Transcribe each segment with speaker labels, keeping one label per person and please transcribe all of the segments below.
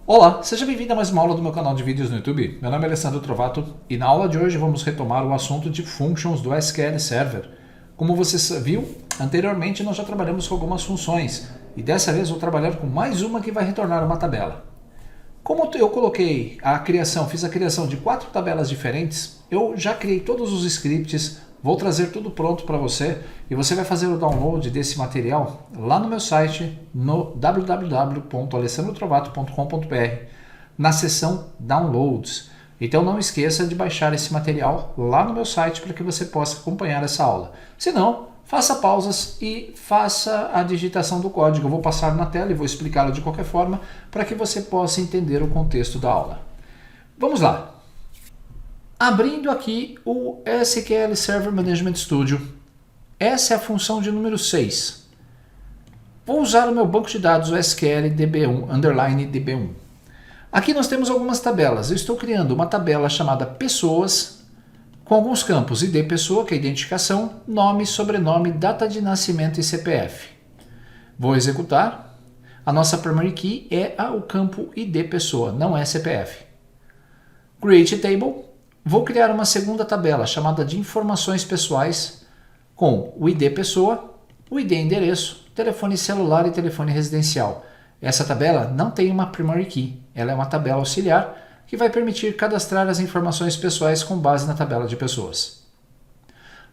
Speaker 1: Olá, seja bem-vindo a mais uma aula do meu canal de vídeos no YouTube. Meu nome é Alessandro Trovato e na aula de hoje vamos retomar o assunto de functions do SQL Server. Como você viu, anteriormente nós já trabalhamos com algumas funções e dessa vez vou trabalhar com mais uma que vai retornar uma tabela. Como eu fiz a criação de 4 tabelas diferentes, eu já criei todos os scripts, vou trazer tudo pronto para você e você vai fazer o download desse material lá no meu site no www.alessandrotrovato.com.br na seção Downloads. Então não esqueça de baixar esse material lá no meu site para que você possa acompanhar essa aula. Se não, faça pausas e faça a digitação do código. Eu vou passar na tela e vou explicá-lo de qualquer forma para que você possa entender o contexto da aula. Vamos lá. Abrindo aqui o SQL Server Management Studio, essa é a função de número 6. Vou usar o meu banco de dados, o SQL DB1, underline DB1. Aqui nós temos algumas tabelas. Eu estou criando uma tabela chamada Pessoas, com alguns campos, ID pessoa, que é identificação, nome, sobrenome, data de nascimento e CPF. Vou executar. A nossa primary key é o campo ID pessoa, não é CPF. Create Table. Vou criar uma segunda tabela chamada de informações pessoais com o ID pessoa, o ID endereço, telefone celular e telefone residencial. Essa tabela não tem uma primary key, ela é uma tabela auxiliar que vai permitir cadastrar as informações pessoais com base na tabela de pessoas.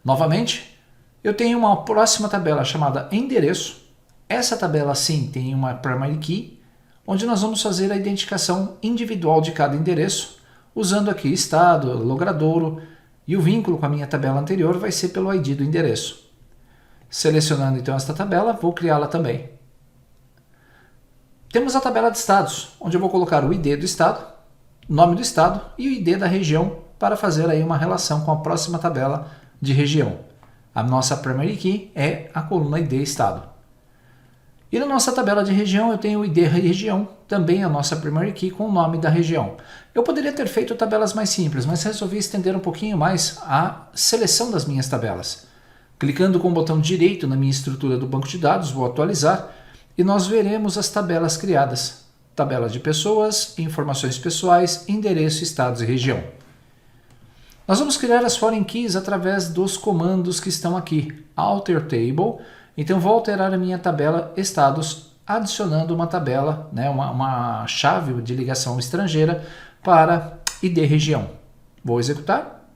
Speaker 1: Novamente, eu tenho uma próxima tabela chamada endereço. Essa tabela sim tem uma primary key, onde nós vamos fazer a identificação individual de cada endereço, usando aqui estado, logradouro, e o vínculo com a minha tabela anterior vai ser pelo ID do endereço. Selecionando então esta tabela, vou criá-la também. Temos a tabela de estados, onde eu vou colocar o ID do estado, nome do estado e o ID da região para fazer aí uma relação com a próxima tabela de região. A nossa primary key é a coluna ID estado. E na nossa tabela de região eu tenho o ID região, também a nossa primary key com o nome da região. Eu poderia ter feito tabelas mais simples, mas resolvi estender um pouquinho mais a seleção das minhas tabelas. Clicando com o botão direito na minha estrutura do banco de dados, vou atualizar e nós veremos as tabelas criadas. Tabela de pessoas, informações pessoais, endereço, estados e região. Nós vamos criar as foreign keys através dos comandos que estão aqui. Alter Table. Então vou alterar a minha tabela estados, adicionando uma tabela, uma chave de ligação estrangeira para ID região. Vou executar.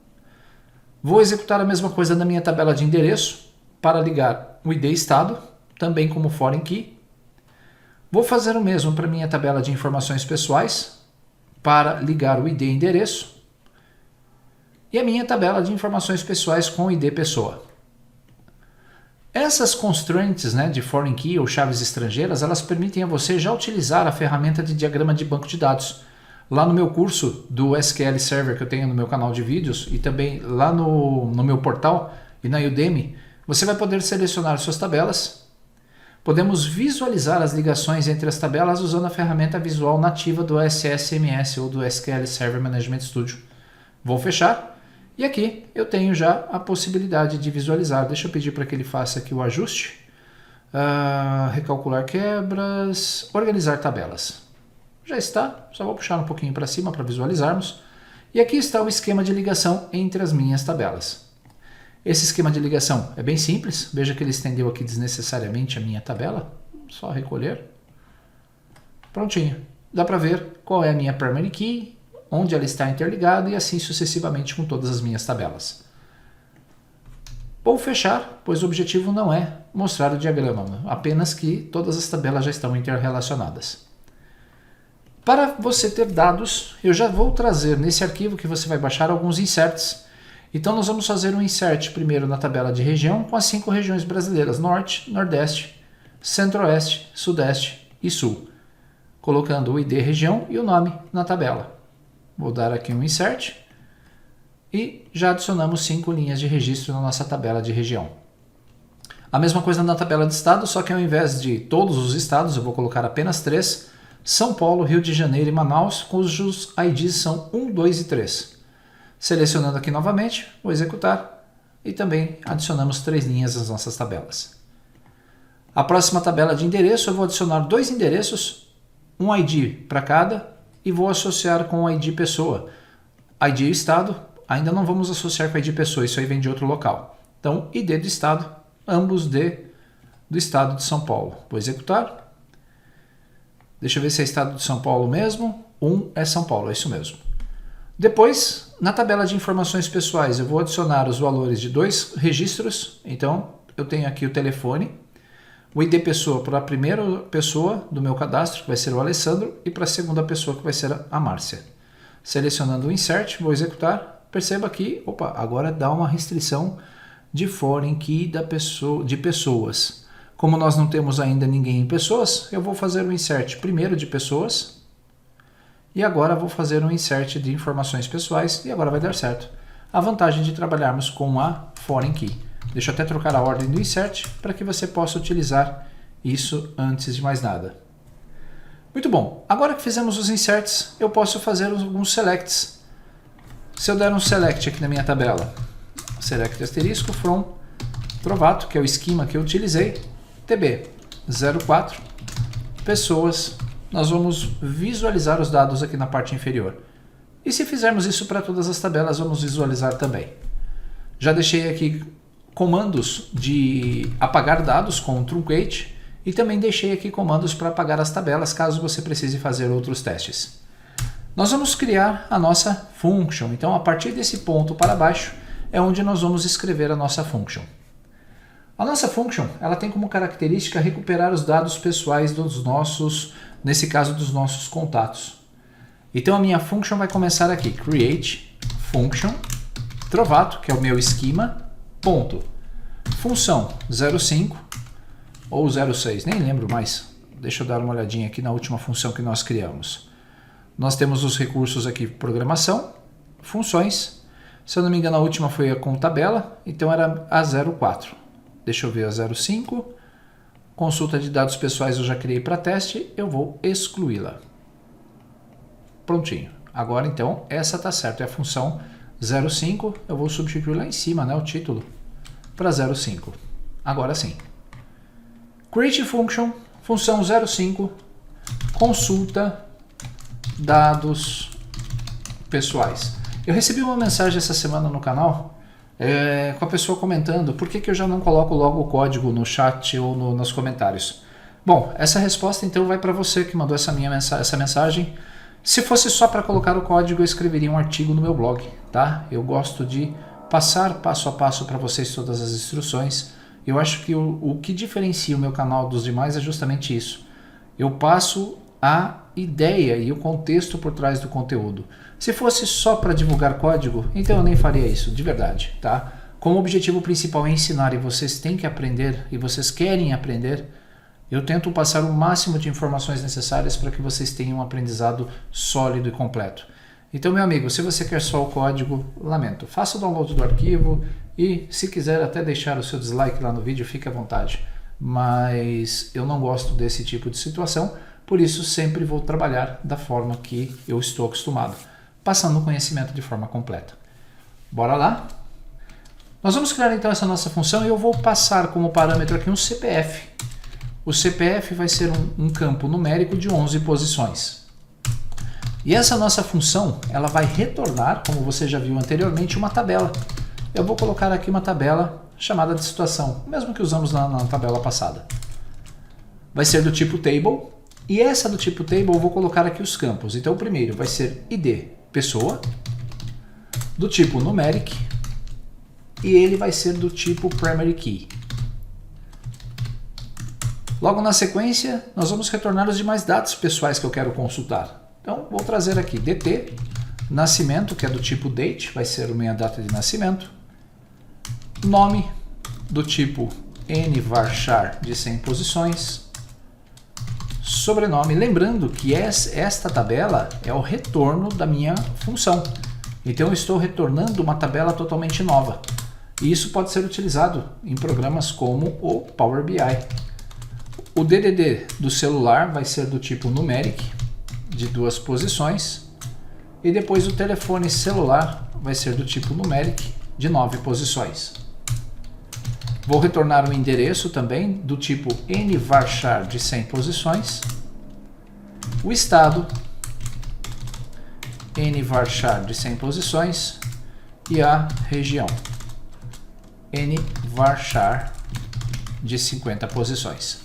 Speaker 1: Vou executar a mesma coisa na minha tabela de endereço para ligar o ID estado, também como foreign key. Vou fazer o mesmo para a minha tabela de informações pessoais para ligar o ID endereço e a minha tabela de informações pessoais com o ID pessoa. Essas constraints de foreign key ou chaves estrangeiras, elas permitem a você já utilizar a ferramenta de diagrama de banco de dados. Lá no meu curso do SQL Server que eu tenho no meu canal de vídeos e também lá no meu portal e na Udemy, você vai poder selecionar suas tabelas. Podemos visualizar as ligações entre as tabelas usando a ferramenta visual nativa do SSMS ou do SQL Server Management Studio. Vou fechar. E aqui eu tenho já a possibilidade de visualizar. Deixa eu pedir para que ele faça aqui o ajuste. Recalcular quebras, organizar tabelas. Já está, só vou puxar um pouquinho para cima para visualizarmos. E aqui está o esquema de ligação entre as minhas tabelas. Esse esquema de ligação é bem simples. Veja que ele estendeu aqui desnecessariamente a minha tabela. Só recolher. Prontinho. Dá para ver qual é a minha primary key, onde ela está interligada e assim sucessivamente com todas as minhas tabelas. Vou fechar, pois o objetivo não é mostrar o diagrama, apenas que todas as tabelas já estão interrelacionadas. Para você ter dados, eu já vou trazer nesse arquivo que você vai baixar alguns inserts. Então nós vamos fazer um insert primeiro na tabela de região com as 5 regiões brasileiras, Norte, Nordeste, Centro-Oeste, Sudeste e Sul, colocando o ID região e o nome na tabela. Vou dar aqui um insert e já adicionamos 5 linhas de registro na nossa tabela de região. A mesma coisa na tabela de estado, só que ao invés de todos os estados, eu vou colocar apenas 3, São Paulo, Rio de Janeiro e Manaus, cujos IDs são 1, 2 e 3. Selecionando aqui novamente, vou executar e também adicionamos 3 linhas nas nossas tabelas. A próxima tabela de endereço, eu vou adicionar 2 endereços, um ID para cada, e vou associar com o ID pessoa. ID estado, ainda não vamos associar com ID pessoa, isso aí vem de outro local. Então, ID do estado, ambos do estado de São Paulo. Vou executar. Deixa eu ver se é estado de São Paulo mesmo. É São Paulo, é isso mesmo. Depois, na tabela de informações pessoais, eu vou adicionar os valores de 2 registros. Então, eu tenho aqui o telefone, o ID pessoa para a primeira pessoa do meu cadastro, que vai ser o Alessandro, e para a segunda pessoa, que vai ser a Márcia. Selecionando o Insert, vou executar. Perceba que, agora dá uma restrição de foreign key de pessoas. Como nós não temos ainda ninguém em pessoas, eu vou fazer o Insert primeiro de pessoas, e agora vou fazer um Insert de informações pessoais, e agora vai dar certo. A vantagem de trabalharmos com a foreign key. Deixa eu até trocar a ordem do insert para que você possa utilizar isso antes de mais nada. Muito bom. Agora que fizemos os inserts, eu posso fazer alguns selects. Se eu der um select aqui na minha tabela, select asterisco from Trovato, que é o esquema que eu utilizei, TB04, pessoas, nós vamos visualizar os dados aqui na parte inferior. E se fizermos isso para todas as tabelas, vamos visualizar também. Já deixei aqui comandos de apagar dados com o truncate e também deixei aqui comandos para apagar as tabelas caso você precise fazer outros testes. Nós vamos criar a nossa function, então a partir desse ponto para baixo é onde nós vamos escrever a nossa function. A nossa function, ela tem como característica recuperar os dados pessoais dos nossos, nesse caso dos nossos contatos. Então a minha function vai começar aqui, create function Trovato, que é o meu esquema, ponto, função 05 ou 06, nem lembro mais. Deixa eu dar uma olhadinha aqui na última função que nós criamos. Nós temos os recursos aqui, programação, funções. Se eu não me engano, a última foi com tabela, então era a 04. Deixa eu ver a 05. Consulta de dados pessoais eu já criei para teste, eu vou excluí-la. Prontinho. Agora então, essa está certa, é a função 05, eu vou substituir lá em cima, né, o título, para 05. Agora sim. Create function, função 05, consulta dados pessoais. Eu recebi uma mensagem essa semana no canal com a pessoa comentando por que eu já não coloco logo o código no chat ou nos comentários. Bom, essa resposta então vai para você que mandou essa mensagem. Se fosse só para colocar o código, eu escreveria um artigo no meu blog, tá? Eu gosto de passar passo a passo para vocês todas as instruções. Eu acho que o que diferencia o meu canal dos demais é justamente isso. Eu passo a ideia e o contexto por trás do conteúdo. Se fosse só para divulgar código, então eu nem faria isso, de verdade, tá? Como o objetivo principal é ensinar e vocês têm que aprender e vocês querem aprender, eu tento passar o máximo de informações necessárias para que vocês tenham um aprendizado sólido e completo. Então, meu amigo, se você quer só o código, lamento. Faça o download do arquivo e, se quiser até deixar o seu dislike lá no vídeo, fique à vontade. Mas eu não gosto desse tipo de situação, por isso sempre vou trabalhar da forma que eu estou acostumado, passando o conhecimento de forma completa. Bora lá? Nós vamos criar então essa nossa função e eu vou passar como parâmetro aqui um CPF. O CPF vai ser um campo numérico de 11 posições. E essa nossa função, ela vai retornar, como você já viu anteriormente, uma tabela. Eu vou colocar aqui uma tabela chamada de situação, mesmo que usamos na tabela passada. Vai ser do tipo table, e essa do tipo table eu vou colocar aqui os campos. Então o primeiro vai ser ID, pessoa, do tipo numeric, e ele vai ser do tipo primary key. Logo na sequência, nós vamos retornar os demais dados pessoais que eu quero consultar. Então, vou trazer aqui DT, nascimento, que é do tipo date, vai ser a minha data de nascimento. Nome, do tipo nvarchar de 100 posições. Sobrenome, lembrando que esta tabela é o retorno da minha função. Então, eu estou retornando uma tabela totalmente nova. E isso pode ser utilizado em programas como o Power BI. O DDD do celular vai ser do tipo numeric, de 2 posições, e depois o telefone celular vai ser do tipo numeric, de 9 posições. Vou retornar um endereço também do tipo nvarchar de 100 posições. O estado nvarchar de 100 posições e a região nvarchar de 50 posições.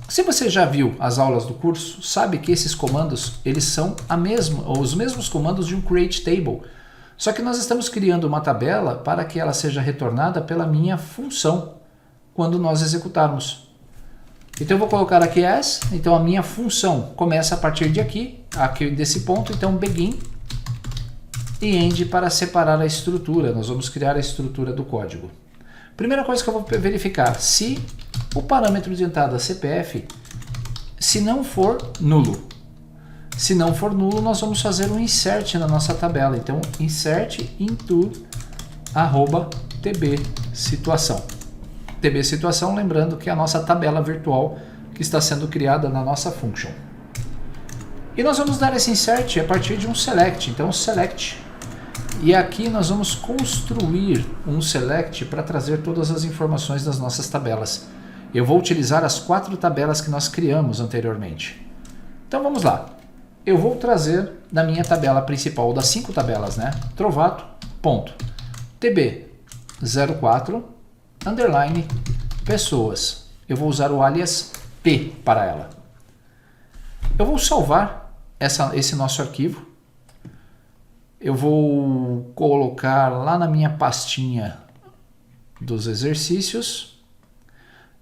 Speaker 1: Se você já viu as aulas do curso, sabe que esses comandos eles são os mesmos comandos de um create table. Só que nós estamos criando uma tabela para que ela seja retornada pela minha função quando nós executarmos. Então eu vou colocar aqui as, então a minha função começa a partir de aqui desse ponto, então begin e end para separar a estrutura. Nós vamos criar a estrutura do código. Primeira coisa que eu vou verificar, se o parâmetro de entrada CPF, se não for nulo. Se não for nulo, nós vamos fazer um insert na nossa tabela. Então, insert into @tbSituação. tbSituação, lembrando que é a nossa tabela virtual que está sendo criada na nossa function. E nós vamos dar esse insert a partir de um select. Então, select. E aqui nós vamos construir um select para trazer todas as informações das nossas tabelas. Eu vou utilizar as 4 tabelas que nós criamos anteriormente. Então, vamos lá. Eu vou trazer da minha tabela principal, das 5 tabelas, né? Trovato.tb04 underline pessoas. Eu vou usar o alias P para ela. Eu vou salvar esse nosso arquivo. Eu vou colocar lá na minha pastinha dos exercícios.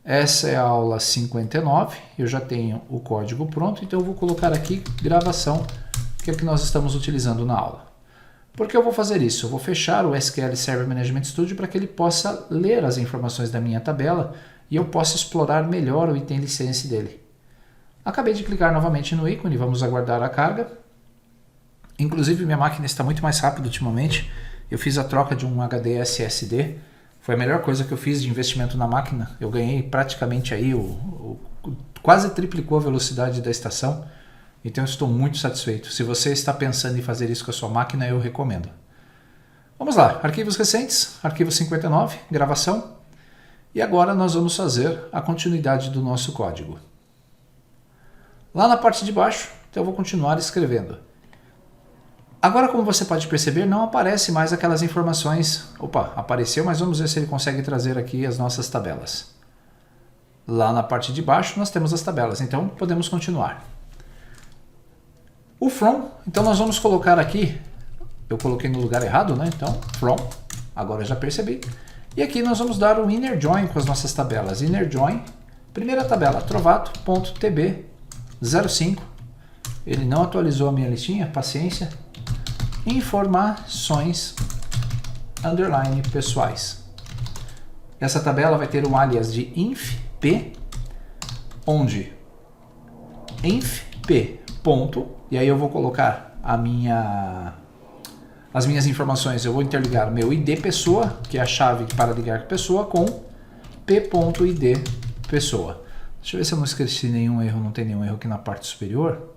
Speaker 1: Essa é a aula 59, eu já tenho o código pronto, então eu vou colocar aqui gravação, que é o que nós estamos utilizando na aula. Por que eu vou fazer isso? Eu vou fechar o SQL Server Management Studio para que ele possa ler as informações da minha tabela e eu possa explorar melhor o item license dele. Acabei de clicar novamente no ícone, vamos aguardar a carga. Inclusive minha máquina está muito mais rápida ultimamente, eu fiz a troca de um HD SSD. Foi a melhor coisa que eu fiz de investimento na máquina. Eu ganhei praticamente aí, quase triplicou a velocidade da estação. Então eu estou muito satisfeito. Se você está pensando em fazer isso com a sua máquina, eu recomendo. Vamos lá, arquivos recentes, arquivo 59, gravação. E agora nós vamos fazer a continuidade do nosso código. Lá na parte de baixo, então eu vou continuar escrevendo. Agora, como você pode perceber, não aparece mais aquelas informações. Opa, apareceu, mas vamos ver se ele consegue trazer aqui as nossas tabelas. Lá na parte de baixo nós temos as tabelas, então podemos continuar. O from, então nós vamos colocar aqui, eu coloquei no lugar errado, né? Então, from, agora eu já percebi. E aqui nós vamos dar um inner join com as nossas tabelas. Inner join, primeira tabela, trovato.tb05. Ele não atualizou a minha listinha, paciência. Informações underline pessoais. Essa tabela vai ter um alias de inf_p, onde inf_p ponto, e aí eu vou colocar as minhas informações, eu vou interligar meu ID pessoa, que é a chave para ligar pessoa, com p.id pessoa. Deixa eu ver se eu não esqueci nenhum erro, não tem nenhum erro aqui na parte superior.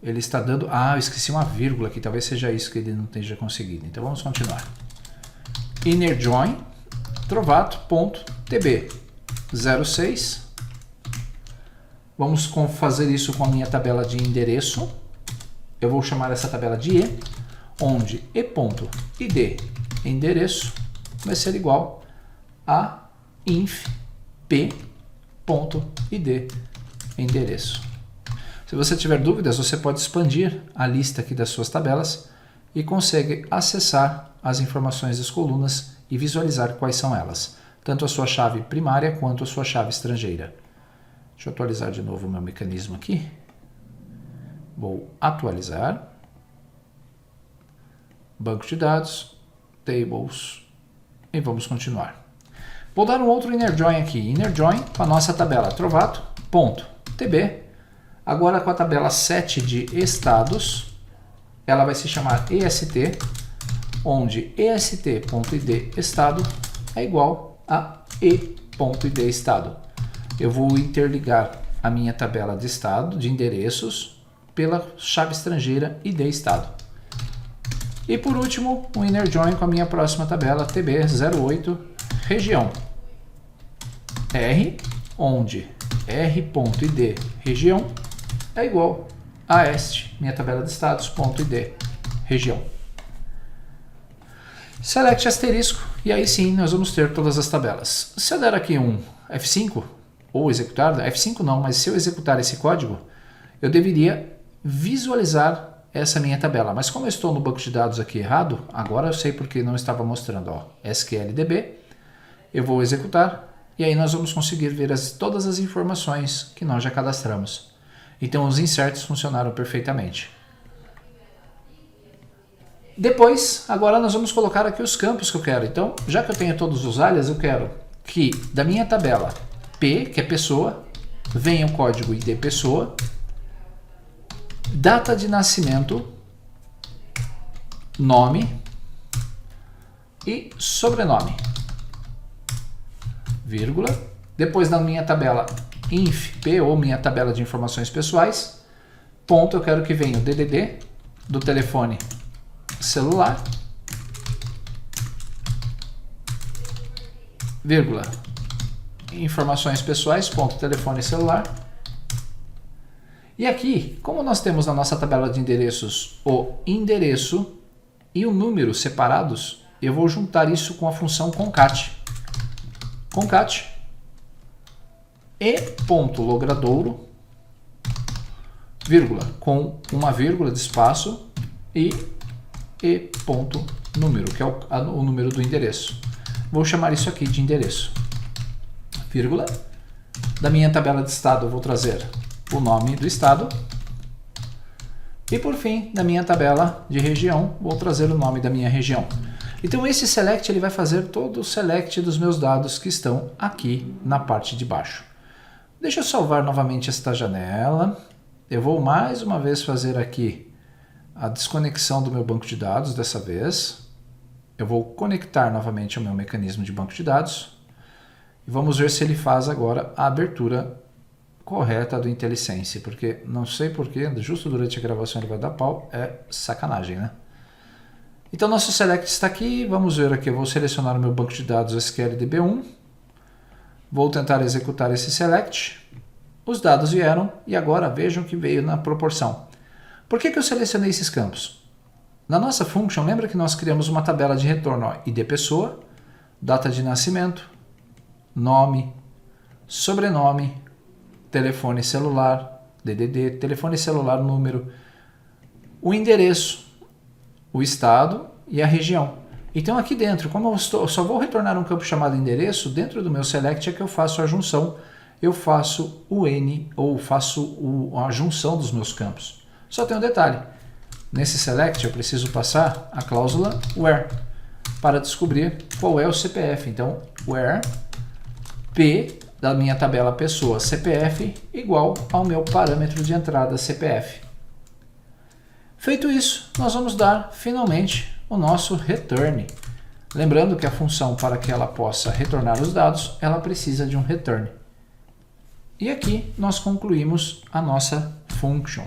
Speaker 1: Ele está dando... Ah, eu esqueci uma vírgula aqui. Talvez seja isso que ele não esteja conseguindo. Então vamos continuar. Inner join trovato.tb06. Vamos fazer isso com a minha tabela de endereço. Eu vou chamar essa tabela de E, onde e.id endereço vai ser igual a inf_p.id endereço. Se você tiver dúvidas, você pode expandir a lista aqui das suas tabelas e consegue acessar as informações das colunas e visualizar quais são elas, tanto a sua chave primária quanto a sua chave estrangeira. Deixa eu atualizar de novo o meu mecanismo aqui. Vou atualizar. Banco de dados, tables, e vamos continuar. Vou dar um outro inner join aqui, inner join com a nossa tabela trovato.tb. Agora com a tabela 7 de estados, ela vai se chamar EST, onde est.id estado é igual a e.id estado. Eu vou interligar a minha tabela de estado, de endereços, pela chave estrangeira id estado. E por último, um inner join com a minha próxima tabela, tb08, região R, onde R.id região é igual a este, minha tabela de status.id região. Select asterisco, e aí sim nós vamos ter todas as tabelas. Se eu der aqui um F5, ou executar, F5 não, mas se eu executar esse código, eu deveria visualizar essa minha tabela. Mas como eu estou no banco de dados aqui errado, agora eu sei porque não estava mostrando, ó, SQLDB, eu vou executar, e aí nós vamos conseguir ver todas as informações que nós já cadastramos. Então os inserts funcionaram perfeitamente. Depois, agora nós vamos colocar aqui os campos que eu quero. Então, já que eu tenho todos os alias, eu quero que da minha tabela P, que é pessoa, venha o código ID pessoa, data de nascimento, nome e sobrenome, vírgula. Depois da minha tabela inf.p, ou minha tabela de informações pessoais, ponto, eu quero que venha o DDD do telefone celular, vírgula, informações pessoais, ponto, telefone celular. E aqui, como nós temos na nossa tabela de endereços o endereço e o número separados, eu vou juntar isso com a função concat. Concat e.logradouro, vírgula, com uma vírgula de espaço e ponto número, que é o número do endereço. Vou chamar isso aqui de endereço, vírgula. Da minha tabela de estado eu vou trazer o nome do estado. E por fim, da minha tabela de região, vou trazer o nome da minha região. Então esse select ele vai fazer todo o select dos meus dados que estão aqui na parte de baixo. Deixa eu salvar novamente esta janela. Eu vou mais uma vez fazer aqui a desconexão do meu banco de dados dessa vez. Eu vou conectar novamente ao meu mecanismo de banco de dados. E vamos ver se ele faz agora a abertura correta do IntelliSense, porque não sei porquê, justo durante a gravação ele vai dar pau, é sacanagem, né? Então nosso select está aqui, vamos ver aqui, eu vou selecionar o meu banco de dados SQLDB1, vou tentar executar esse select, os dados vieram e agora vejam que veio na proporção. Por que eu selecionei esses campos? Na nossa function, lembra que nós criamos uma tabela de retorno, ó, ID pessoa, data de nascimento, nome, sobrenome, telefone celular, DDD, telefone celular, número, o endereço, o estado e a região. Então aqui dentro, como eu só vou retornar um campo chamado endereço, dentro do meu select é que eu faço a junção, eu faço o N, ou faço a junção dos meus campos. Só tem um detalhe, nesse select eu preciso passar a cláusula where, para descobrir qual é o CPF. Então, where P da minha tabela pessoa CPF igual ao meu parâmetro de entrada CPF. Feito isso, nós vamos dar finalmente o nosso return. Lembrando que a função, para que ela possa retornar os dados, ela precisa de um return. E aqui nós concluímos a nossa function.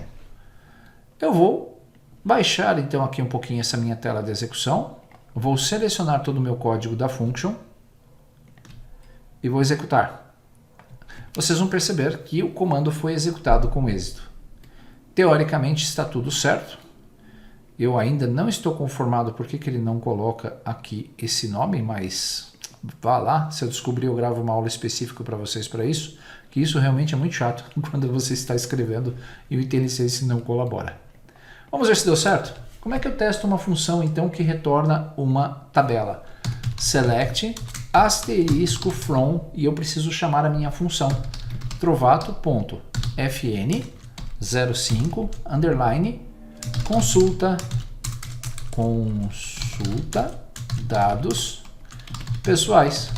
Speaker 1: Eu vou baixar então aqui um pouquinho essa minha tela de execução, vou selecionar todo o meu código da function e vou executar. Vocês vão perceber que o comando foi executado com êxito. Teoricamente está tudo certo. Eu ainda não estou conformado porque que ele não coloca aqui esse nome, mas vá lá, se eu descobrir eu gravo uma aula específica para vocês para isso, que isso realmente é muito chato quando você está escrevendo e o IntelliSense não colabora. Vamos ver se deu certo? Como é que eu testo uma função então que retorna uma tabela? Select asterisco from e eu preciso chamar a minha função trovato.fn05 underline consulta dados pessoais.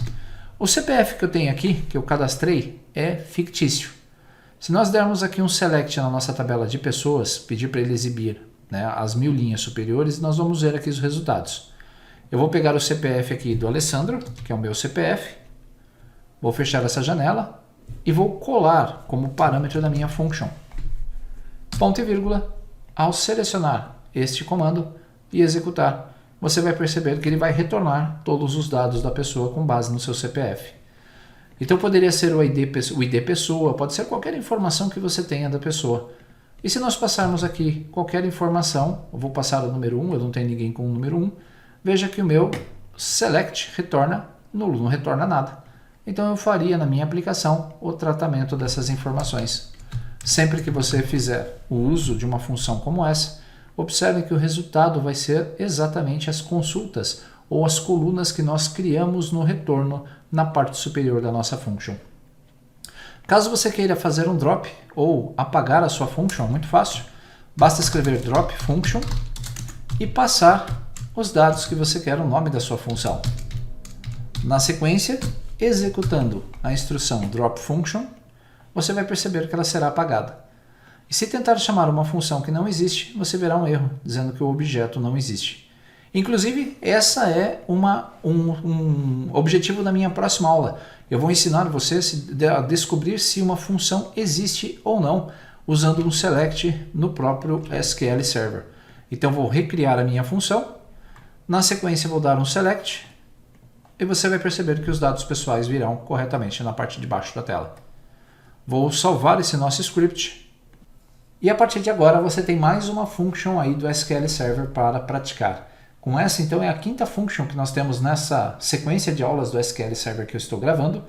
Speaker 1: O CPF que eu tenho aqui, que eu cadastrei, é fictício. Se nós dermos aqui um select na nossa tabela de pessoas, pedir para ele exibir, né, as 1000 linhas superiores, nós vamos ver aqui os resultados. Eu vou pegar o CPF aqui do Alessandro, que é o meu CPF, vou fechar essa janela e vou colar como parâmetro da minha function. Ponto e vírgula, ao selecionar este comando e executar, você vai perceber que ele vai retornar todos os dados da pessoa com base no seu CPF. Então poderia ser o ID pessoa, pode ser qualquer informação que você tenha da pessoa. E se nós passarmos aqui qualquer informação, eu vou passar o número 1, eu não tenho ninguém com o número 1, veja que o meu select retorna nulo, não retorna nada. Então eu faria na minha aplicação o tratamento dessas informações. Sempre que você fizer o uso de uma função como essa, observe que o resultado vai ser exatamente as consultas ou as colunas que nós criamos no retorno na parte superior da nossa function. Caso você queira fazer um drop ou apagar a sua function, muito fácil. Basta escrever drop function e passar os dados que você quer, o nome da sua função. Na sequência, executando a instrução drop function, você vai perceber que ela será apagada. E se tentar chamar uma função que não existe, você verá um erro, dizendo que o objeto não existe. Inclusive, essa é um objetivo da minha próxima aula. Eu vou ensinar você a descobrir se uma função existe ou não, usando um select no próprio SQL Server. Então, vou recriar a minha função. Na sequência, vou dar um select. E você vai perceber que os dados pessoais virão corretamente na parte de baixo da tela. Vou salvar esse nosso script. E a partir de agora, você tem mais uma function aí do SQL Server para praticar. Com essa, então, é a quinta function que nós temos nessa sequência de aulas do SQL Server que eu estou gravando.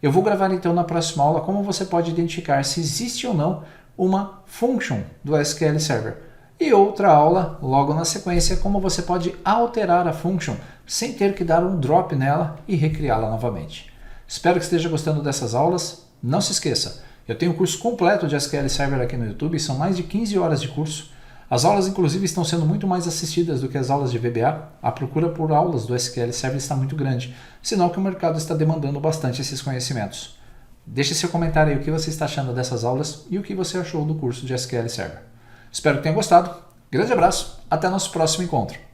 Speaker 1: Eu vou gravar, então, na próxima aula como você pode identificar se existe ou não uma function do SQL Server. E outra aula, logo na sequência, como você pode alterar a function sem ter que dar um drop nela e recriá-la novamente. Espero que esteja gostando dessas aulas. Não se esqueça, eu tenho um curso completo de SQL Server aqui no YouTube, são mais de 15 horas de curso. As aulas, inclusive, estão sendo muito mais assistidas do que as aulas de VBA. A procura por aulas do SQL Server está muito grande, sinal que o mercado está demandando bastante esses conhecimentos. Deixe seu comentário aí o que você está achando dessas aulas e o que você achou do curso de SQL Server. Espero que tenha gostado. Grande abraço, até nosso próximo encontro.